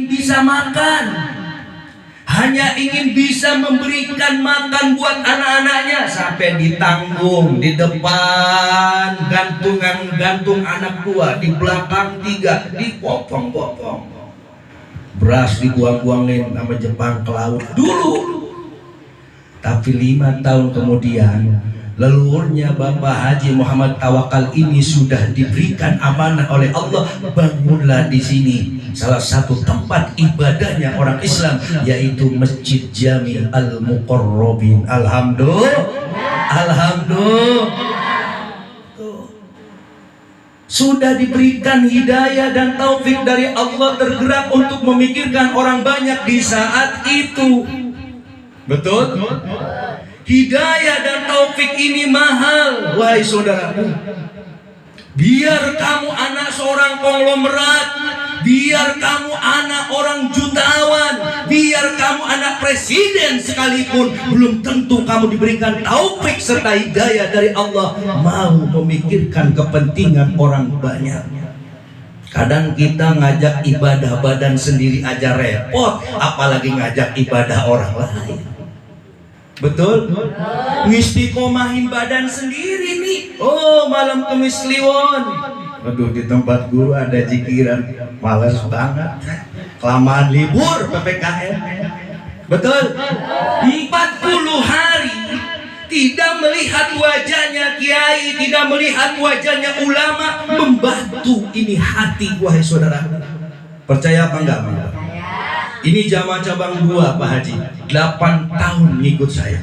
ingin bisa makan, hanya ingin bisa memberikan makan buat anak-anaknya, sampai ditanggung di depan gantung anak 2, di belakang 3, dipotong-potong. Beras dibuang-buangin sama Jepang ke laut dulu. Tapi 5 tahun kemudian, leluhurnya Bapak Haji Muhammad Tawakal ini sudah diberikan amanah oleh Allah, bangunlah di sini salah satu tempat ibadahnya orang Islam, yaitu Masjid Jami Al-Muqarrabin. Alhamdulillah. Sudah diberikan hidayah dan taufik dari Allah, tergerak untuk memikirkan orang banyak di saat itu. Betul? Hidayah dan taufik ini mahal, wahai saudaraku. Biar kamu anak seorang konglomerat, biar kamu anak orang jutawan, biar kamu anak presiden sekalipun, belum tentu kamu diberikan taufik serta hidayah dari Allah mau memikirkan kepentingan orang banyak. Kadang kita ngajak ibadah badan sendiri aja repot, apalagi ngajak ibadah orang lain. Betul? Ngistiqomahin badan sendiri nih. Oh, malam Kamis Kliwon. Waduh, di tempat guru ada zikiran, males banget. Kelamaan libur PPKM. Betul? 40 hari tidak melihat wajahnya kiai, tidak melihat wajahnya ulama, membatu ini hati, wahai saudara. Percaya apa enggak, Pak? Ini jamaah cabang 2 Pak Haji, 8 tahun ngikut saya.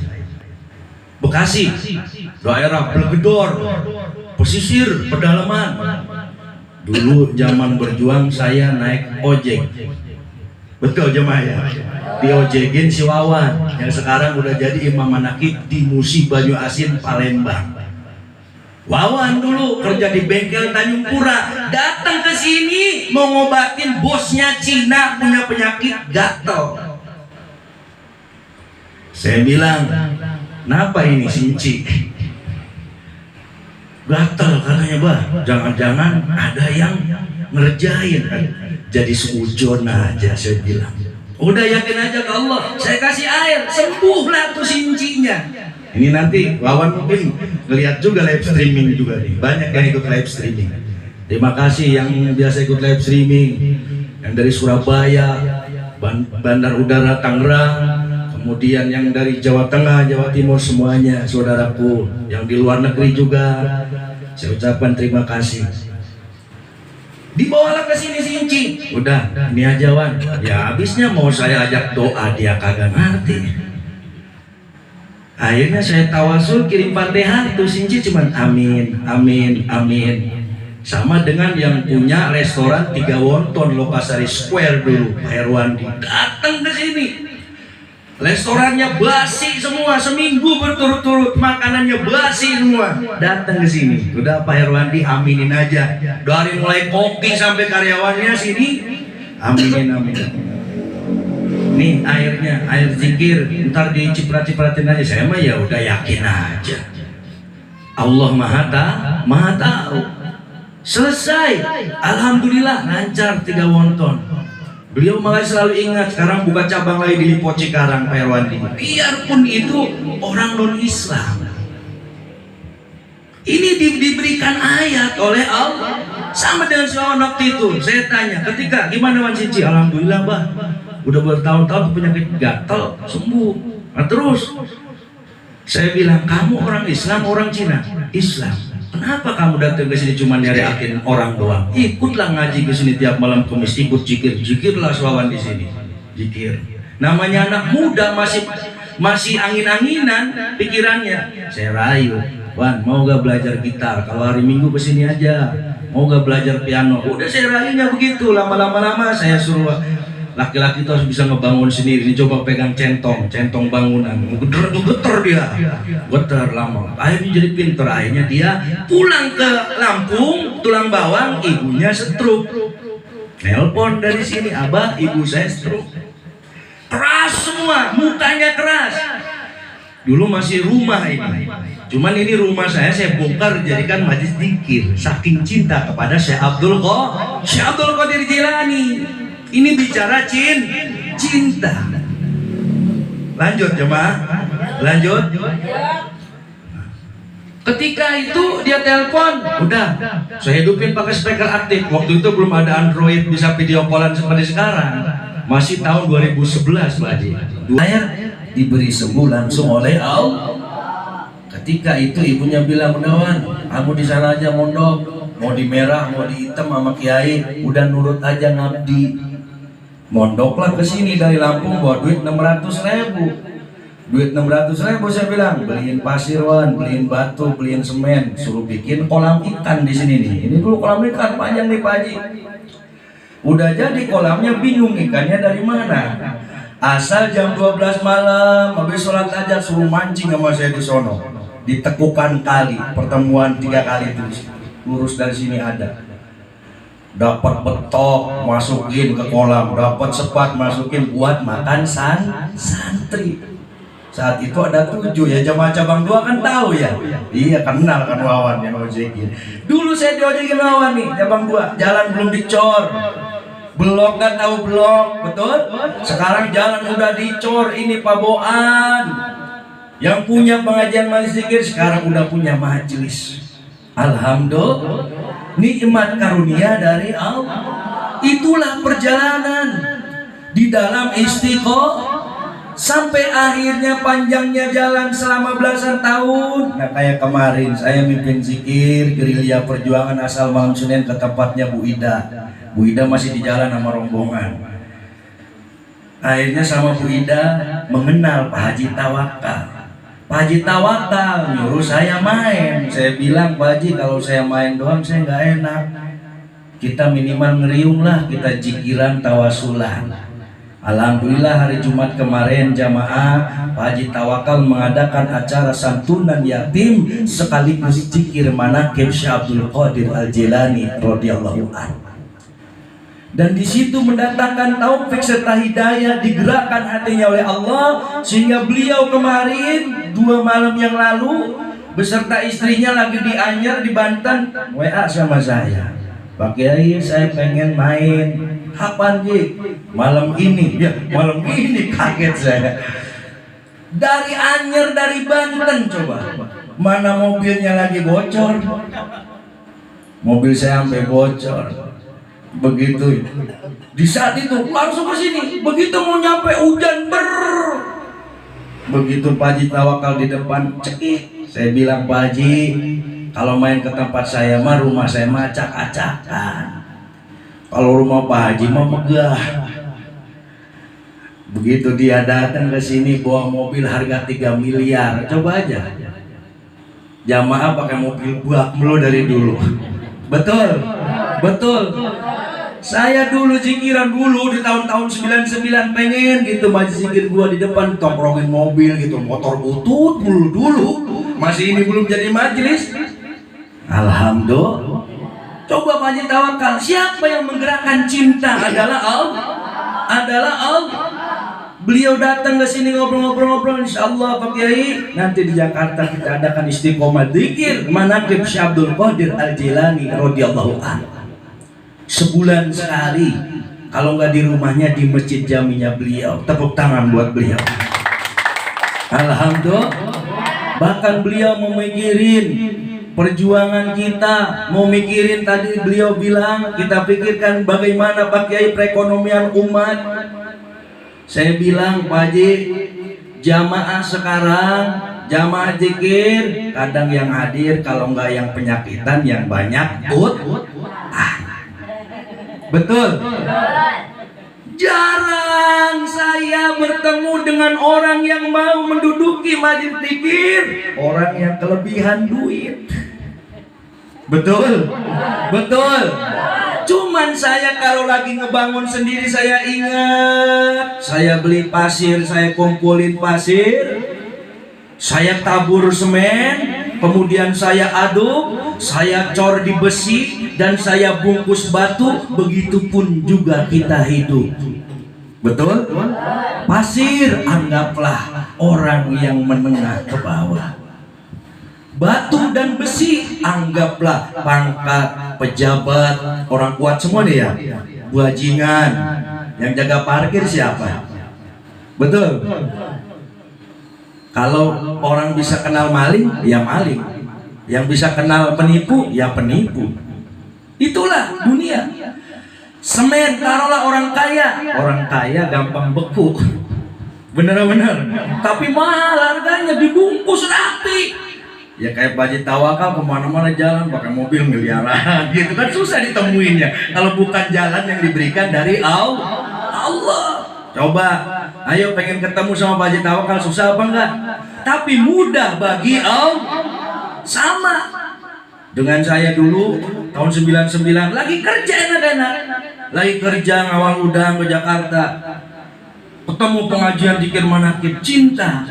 Bekasi, daerah Blegedor, pesisir, pedalaman. Dulu zaman berjuang saya naik ojek. Betul jemaah ya? Diojekin si Wawan, yang sekarang udah jadi imam manakib di Musi Banyu Asin Palembang. Wawan dulu kerja di bengkel Tanjung Pura, datang ke sini mau ngobatin bosnya Cina punya penyakit gatel. Saya bilang, kenapa ini Sinci? Gatel katanya, bah. Jangan-jangan ada yang ngerjain. Jadi seujon aja, saya bilang. Udah yakin aja ke Allah, saya kasih air, sembuhlah tuh Sincinya. Ini nanti Wawan mungkin ngeliat juga live streaming juga nih. Banyak yang ikut live streaming. Terima kasih yang biasa ikut live streaming, yang dari Surabaya, Bandar Udara Tangerang, kemudian yang dari Jawa Tengah, Jawa Timur, semuanya saudaraku. Yang di luar negeri juga, saya ucapkan terima kasih. Dibawalah ke sini Sinci. Udah, ini aja Wan. Ya habisnya mau saya ajak doa, dia kagak ngerti. Akhirnya saya tawasul kirim Fatihah, itu Sinci cuman amin, amin, amin. Sama dengan yang punya restoran 3 wonton Lokasari Square dulu, Pak Herwandi, datang ke sini. Restorannya basi semua, seminggu berturut-turut makanannya basi semua. Datang ke sini. Udah Pak Herwandi aminin aja. Dari mulai koki sampai karyawannya sini aminin, amin. Nih airnya, air zikir, ntar diciprat-cipratin aja. Saya mah ya udah yakin aja. Allah Maha Tahu. Selesai, alhamdulillah lancar 3 wonton. Beliau malah selalu ingat, sekarang buka cabang lagi di Lipo Cikarang, Pak Herwandi. Biarpun itu orang non-Islam, ini diberikan ayat oleh Allah. Sama dengan soal waktu itu, saya tanya, ketika gimana Wan Sinci? Alhamdulillah bah, udah bertahun-tahun penyakit gatal sembuh. Nah terus saya bilang, kamu orang Islam, orang Cina? Islam. Kenapa kamu datang ke sini cuma nyari akin orang doang? Ikutlah ngaji ke sini tiap malam Kamis, ikut zikirlah Wawan di sini. Zikir. Namanya anak muda masih angin-anginan pikirannya. Saya rayu, Wan, mau gak belajar gitar? Kalau hari Minggu ke sini aja. Mau gak belajar piano? Udah saya rayunya begitu. Lama-lama saya suruh, laki-laki itu harus bisa ngebangun sendiri. Ini coba pegang centong bangunan, geter dia, geter lama. Akhirnya jadi pinter. Akhirnya dia pulang ke Lampung, tulang bawang, ibunya stroke. Nelpon dari sini, abah, ibu saya stroke. Keras semua, mukanya keras. Dulu masih rumah ini, cuman ini rumah saya bongkar jadikan majelis zikir. Saking cinta kepada Syekh Abdul Qadir Jilani. Ini bicara cinta. Lanjut jemaah, lanjut. Ketika itu dia telepon, udah saya hidupin pakai speaker aktif. Waktu itu belum ada Android bisa video callan seperti sekarang. Masih tahun 2011 Pak Haji. Saya diberi sembuh langsung oleh Allah. Ketika itu ibunya bilang, "Gunawan, kamu di sana aja mondok, mau di merah, mau di hitam sama kiai, udah nurut aja ngabdi." Mondoklah ke sini dari Lampung bawa duit 600.000. Duit 600.000 saya bilang, beliin pasir wan, beliin batu, beliin semen, suruh bikin kolam ikan di sini nih. Ini dulu kolam ikan panjang nih Pak Haji. Udah jadi kolamnya, bingung ikannya dari mana. Asal jam 12 malam habis sholat aja suruh mancing sama saya di sono. Ditekukan kali, pertemuan 3 kali terus. Lurus dari sini ada. Dapat betok masukin ke kolam, dapat sepat masukin buat makan santri. Saat itu ada 7 ya, jamaah cabang 2 kan tahu ya. Iya kenal kan Wawan yang ojekin. Dulu saya diojekin Wawan nih, cabang 2, jalan belum dicor. Blok kan tahu blok, betul? Sekarang jalan udah dicor, ini Pak Boan. Yang punya pengajian majelis zikir sekarang udah punya majelis. Alhamdulillah, nikmat karunia dari Allah. Itulah perjalanan di dalam istiqomah. Sampai akhirnya panjangnya jalan selama belasan tahun. Nah kayak kemarin saya mimpin zikir gerilya perjuangan asal malam Senin ke tempatnya Bu Ida. Bu Ida masih di jalan sama rombongan. Akhirnya sama Bu Ida mengenal Pak Haji Tawakal. Pak Haji Tawakal nyuruh saya main. Saya bilang, Pak Haji kalau saya main doang saya nggak enak. Kita minimal ngeriung lah, kita jikiran tawasulan. Alhamdulillah hari Jumat kemarin jamaah Pak Haji Tawakal mengadakan acara santunan yatim sekaligus zikir manaqib Syekh Abdul Qadir Al-Jilani radhiyallahu anhu. Dan di situ mendatangkan taufik serta hidayah, digerakkan hatinya oleh Allah sehingga beliau kemarin 2 malam yang lalu beserta istrinya lagi di Anyer di Banten WA sama saya. Pak Kiai saya pengen main. Kapan Ji? Malam ini. Ya malam ini, kaget saya. Dari Anyer dari Banten coba. Mana mobilnya lagi bocor. Mobil saya sampai bocor. Begitu. Di saat itu langsung ke sini. Begitu mau nyampe hujan begitu Pak Haji Tawakal di depan cekik. Saya bilang, Pak Haji, kalau main ke tempat saya mah rumah saya mah acak-acakan. Kalau rumah Pak Haji mah megah. Begitu dia datang ke sini bawa mobil harga 3 miliar. Coba aja. Jamaah pakai mobil bak mulu dari dulu. Betul. Betul. Saya dulu zikiran dulu di tahun-tahun 99 pengen gitu majelis zikir gua di depan tongkrongin mobil gitu, motor butut dulu. Masih ini belum jadi majelis. Alhamdulillah. Coba Pak Haji Tawakal, siapa yang menggerakkan cinta adalah Allah. Adalah Allah. Beliau datang ke sini ngobrol-ngobrol, insyaallah Pak Kiai nanti di Jakarta kita adakan istiqomah zikir manaqib Syekh Abdul Qadir Al-Jilani radhiyallahu anhu. Sebulan sekali, kalau nggak di rumahnya di masjid jaminya beliau. Tepuk tangan buat beliau. Alhamdulillah. Bahkan beliau memikirin perjuangan kita, mau mikirin tadi beliau bilang kita pikirkan bagaimana Pak Kiai perekonomian umat. Saya bilang Pak Haji, jamaah sekarang jamaah zikir kadang yang hadir kalau nggak yang penyakitan yang banyak betul. Jarang saya bertemu dengan orang yang mau menduduki majelis zikir, orang yang kelebihan duit. Betul. Betul. Cuman saya kalau lagi ngebangun sendiri saya ingat, saya beli pasir, saya kumpulin pasir, saya tabur semen, kemudian saya aduk, saya cor di besi, dan saya bungkus batu. Begitupun juga kita hidup. Betul? Pasir anggaplah orang yang menengah ke bawah. Batu dan besi anggaplah pangkat, pejabat, orang kuat semua nih ya. Bajingan. Yang jaga parkir siapa? Betul. Kalau orang bisa kenal maling, ya maling. Yang bisa kenal penipu, ya penipu. Itulah dunia. Semen, taruhlah orang kaya gampang beku. Bener-bener. Tapi mahal harganya, dibungkus rapi. Ya kayak Baji Tawakal kemana-mana jalan pakai mobil miliaran, gitu kan susah ditemuinnya. Kalau bukan jalan yang diberikan dari Allah. Coba, ayo pengen ketemu sama Baji Tawakal susah apa enggak? Tapi mudah bagi Allah. Sama dengan saya dulu tahun 99 lagi kerja enak-enak, lagi kerja ngawal udang ke Jakarta, ketemu pengajian zikir manakib, cinta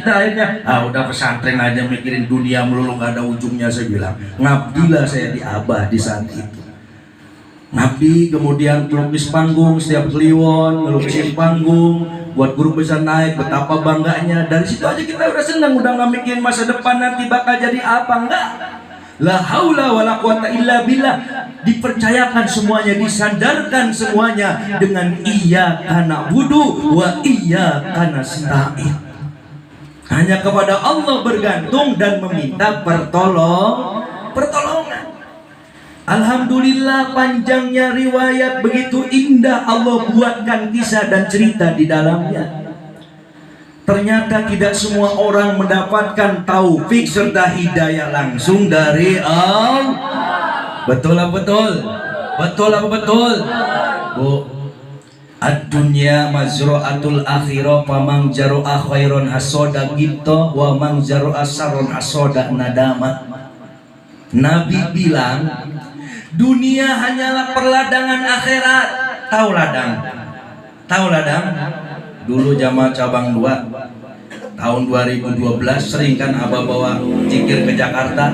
akhirnya udah pesantren aja mikirin dunia melulu gak ada ujungnya. Saya bilang ngabdilah saya di Abah di saat itu. Ngabdi, kemudian pelukis panggung setiap kliwon, ngelukisin panggung buat guru besar naik, betapa bangganya. Dari situ aja kita udah senang, udah gak mikirin masa depan nanti bakal jadi apa, enggak. La haula wala quwata illa billah. Dipercayakan semuanya, disandarkan semuanya dengan iyyaka na'budu wa iyyaka nasta'in. Hanya kepada Allah bergantung dan meminta pertolongan. Alhamdulillah panjangnya riwayat, begitu indah Allah buatkan kisah dan cerita di dalamnya. Ternyata tidak semua orang mendapatkan taufik serta hidayah langsung dari Allah. Betul apa betul? Betul apa betul? Bu, ad-dunya mazra'atul akhirah, pamang jaru'a khairon hasoda gipto wa mang jaru'a saron hasoda nadama. Nabi bilang dunia hanyalah perladangan akhirat. Tahu ladang? Dulu jamaah cabang 2 tahun 2012 sering kan Abah bawa zikir ke Jakarta,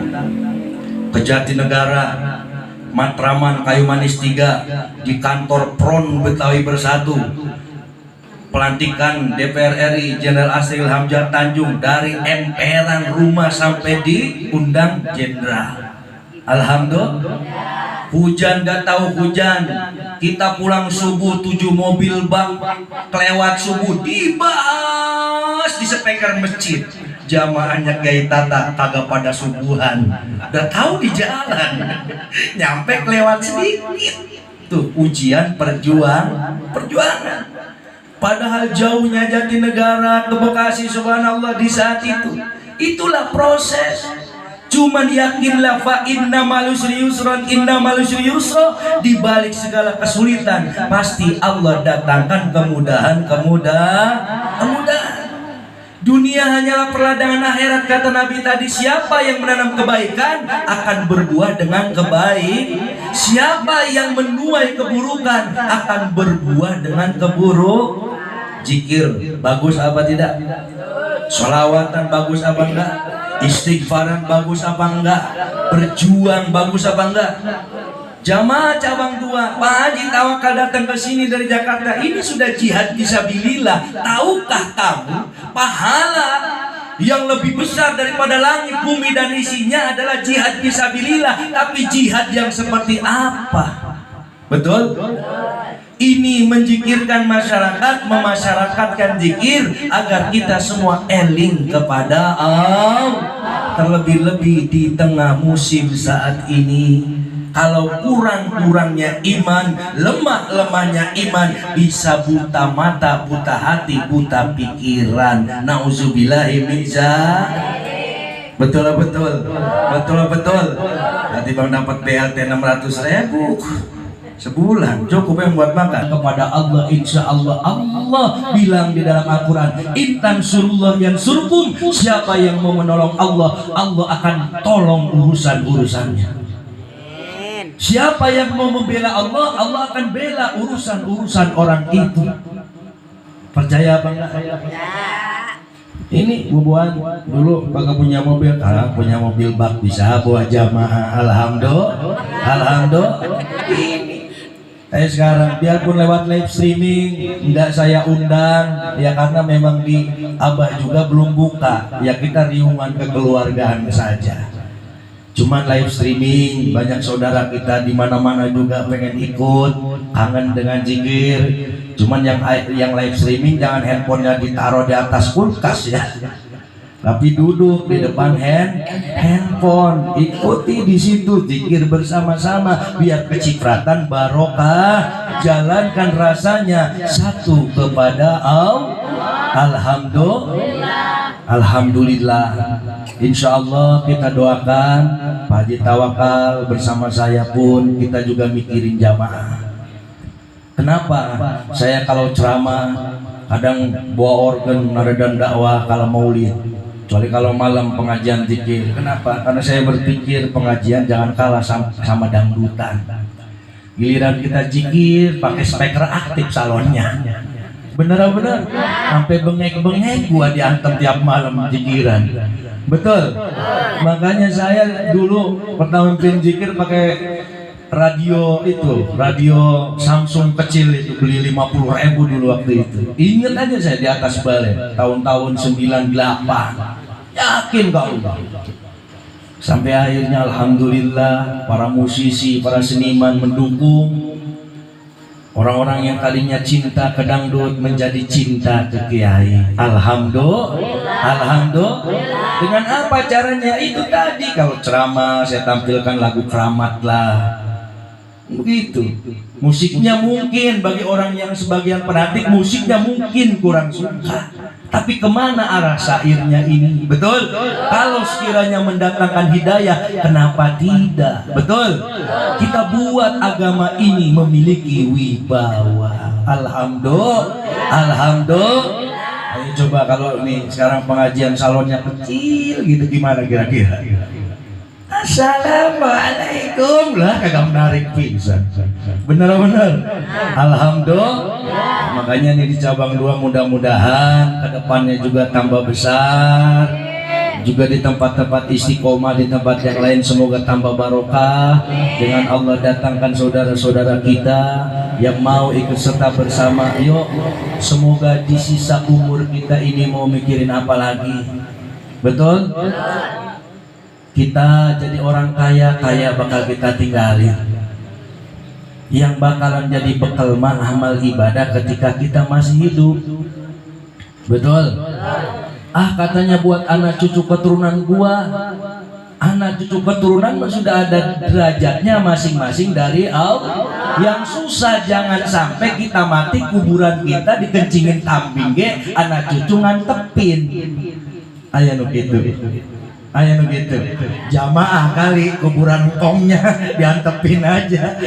ke Jatinegara, Matraman, Kayu Manis 3, di kantor PRON Betawi Bersatu, pelantikan DPR RI Jenderal Asril Hamzah Tanjung, dari emperan rumah sampai diundang jenderal. Alhamdulillah. Hujan gak tahu hujan, kita pulang subuh 7 mobil bak kelewat subuh dibahas di speaker masjid. Jamaahnya gay tata kagak pada subuhan, udah tahu di jalan, nyampe kelewat sedikit. Tuh ujian perjuangan. Padahal jauhnya Jatinegara ke Bekasi, subhanallah, di saat itu. Itulah proses. Cuman yakinlah fa inna malusri yusron, inna malusri yusro. Di balik segala kesulitan pasti Allah datangkan kemudahan. Dunia hanyalah perladangan akhirat, kata Nabi tadi. Siapa yang menanam kebaikan akan berbuah dengan kebaik. Siapa yang menuai keburukan akan berbuah dengan keburuk. Zikir bagus apa tidak? Sholawatan bagus apa enggak? Istighfaran bagus apa enggak? Berjuang bagus apa enggak? Jamaah cabang 2, Pak Haji Tawakal datang ke sini dari Jakarta. Ini sudah jihad fisabilillah. Tahukah kamu pahala yang lebih besar daripada langit, bumi dan isinya adalah jihad fisabilillah. Tapi jihad yang seperti apa? Betul? Ini menjikirkan masyarakat, memasyarakatkan zikir agar kita semua eling kepada Allah. Terlebih-lebih di tengah musim saat ini, kalau kurang-kurangnya iman, lemah-lemahnya iman, bisa buta mata, buta hati, buta pikiran. Nauzubillahi min dzalik. Betul. Nanti bang dapat BLT 600.000 sebulan, cukup yang buat makan. Kepada Allah, insya Allah. Allah bilang di dalam Al-Quran, intan surullah yang surkum. Siapa yang mau menolong Allah, Allah akan tolong urusan-urusannya. Siapa yang mau membela Allah, Allah akan bela urusan-urusan orang itu. Percaya apa enggak? Ini bubuan dulu kagak punya mobil, sekarang punya mobil bak, bisa buat jamaah. Alhamdulillah. Saya sekarang biarpun lewat live streaming enggak saya undang ya, karena memang di Abah juga belum buka ya, kita riungan kekeluargaan saja. Cuman live streaming, banyak saudara kita di mana-mana juga pengen ikut, kangen dengan zikir. Cuman yang live streaming jangan handphonenya ditaruh di atas kulkas ya, tapi duduk di depan handphone, ikuti di situ zikir bersama-sama biar kecipratan barokah, jalankan rasanya satu kepada Allah. Alhamdulillah. Insya Allah kita doakan Pak Haji Tawakal bersama saya pun kita juga mikirin jamaah. Kenapa? Saya kalau ceramah kadang bawa organ dan dakwah kalau maulid, kecuali kalau malam pengajian zikir. Kenapa? Karena saya berpikir pengajian jangan kalah sama dangdutan. Giliran kita zikir pakai speaker aktif salonnya, bener-bener sampai bengek-bengek gua diantem tiap malam zikiran. Betul. Makanya saya dulu pertama mimpin zikir pakai radio itu, radio Samsung kecil itu, beli 50.000 dulu waktu itu. Ingat aja saya di atas balai tahun-tahun 98. Yakin kau. Sampai akhirnya alhamdulillah para musisi, para seniman mendukung. Orang-orang yang tadinya cinta ke dangdut menjadi cinta ke kiai. Alhamdulillah. Dengan apa caranya? Itu tadi kalau ceramah saya tampilkan lagu keramat lah. Begitu. Musiknya mungkin bagi orang yang sebagian fanatik musiknya mungkin kurang suka. Tapi kemana arah syairnya ini? Betul? Kalau sekiranya mendatangkan hidayah, kenapa tidak? Betul? Kita buat agama ini memiliki wibawa. Alhamdulillah. Ayo coba kalau nih sekarang pengajian salonnya kecil gitu, gimana kira-kira? Assalamualaikum lah, kagak menarik pisan. Bener-bener. Alhamdulillah. Makanya nih di cabang 2 mudah-mudahan kedepannya juga tambah besar. Juga di tempat-tempat istiqomah, di tempat yang lain semoga tambah barokah. Dengan Allah datangkan saudara-saudara kita yang mau ikut serta bersama. Yuk, semoga di sisa umur kita ini mau mikirin apa lagi. Betul? Kita jadi orang kaya bakal kita tinggalin. Yang bakalan jadi bekal amal ibadah ketika kita masih hidup. Betul? Katanya buat anak cucu keturunan gua. Anak cucu keturunan sudah ada derajatnya masing-masing dari Allah. Yang susah jangan sampai kita mati kuburan kita dikencingin kambing ge, anak cucu ngantepin. Aya nu gitu. Jamaah kali kuburan kongnya diantepin aja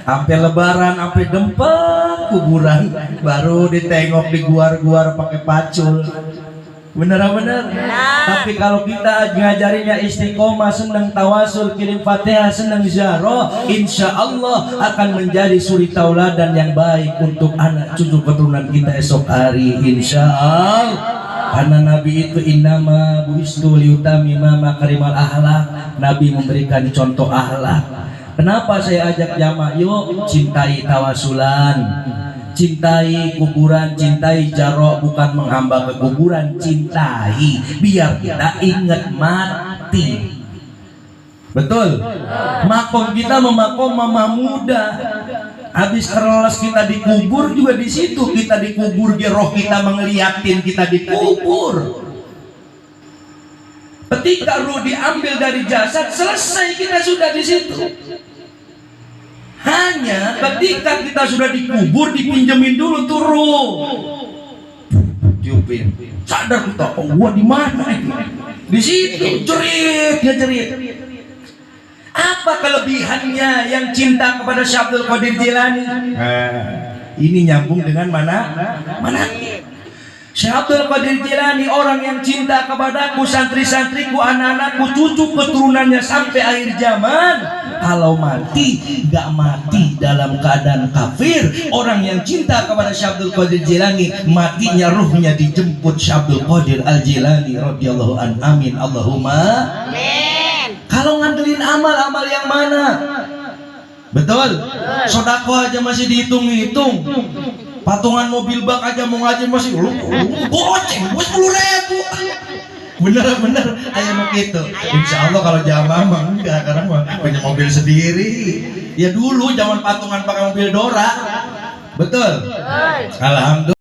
sampai lebaran, sampai dempet kuburan baru ditengok di guar-guar pakai pacul. Bener-bener. Tapi kalau kita ngajarinnya istiqomah, senang tawasul, kirim fatihah, senang ziarah, insya Allah akan menjadi suri tauladan yang baik untuk anak cucu keturunan kita esok hari, insya Allah. Karena Nabi itu innama buistu liutamima makarimal akhlak. Nabi memberikan contoh akhlak. Kenapa saya ajak jamaah? Yuk cintai tawasulan, cintai kuburan, cintai jaro, bukan menghamba ke kuburan, cintai biar kita ingat mati. Betul? Makom kita memakom mama muda. Habis kerelas kita dikubur juga di situ kita dikubur, roh kita mengeliatin kita dikubur. Ketika ruh diambil dari jasad, selesai kita sudah di situ. Hanya ketika kita sudah dikubur dipinjemin dulu tuh ruh. Tiupin, sadar kita, oh gua di mana ini? Di situ, jerit. Apa kelebihannya yang cinta kepada Syekh Abdul Qadir Jilani? Ini nyambung dengan mana? Syekh Abdul Qadir Jilani orang yang cinta kepadaku, santri-santriku, anak-anakku, cucu keturunannya sampai akhir zaman. Kalau mati, gak mati dalam keadaan kafir. Orang yang cinta kepada Syekh Abdul Qadir Jilani, matinya ruhnya dijemput Syekh Abdul Qadir Al-Jilani radhiyallahu an. Amin Allahumma amin. Kalau ngandelin amal yang mana? Betul? Sodako aja masih dihitung-hitung. Patungan mobil bak aja mau ngaji masih goceng 10.000. Bener kayak begitu. Insya Allah kalau jamaah mah enggak, karena mah punya mobil sendiri. Ya dulu zaman patungan pakai mobil Dora. Betul. Alhamdulillah.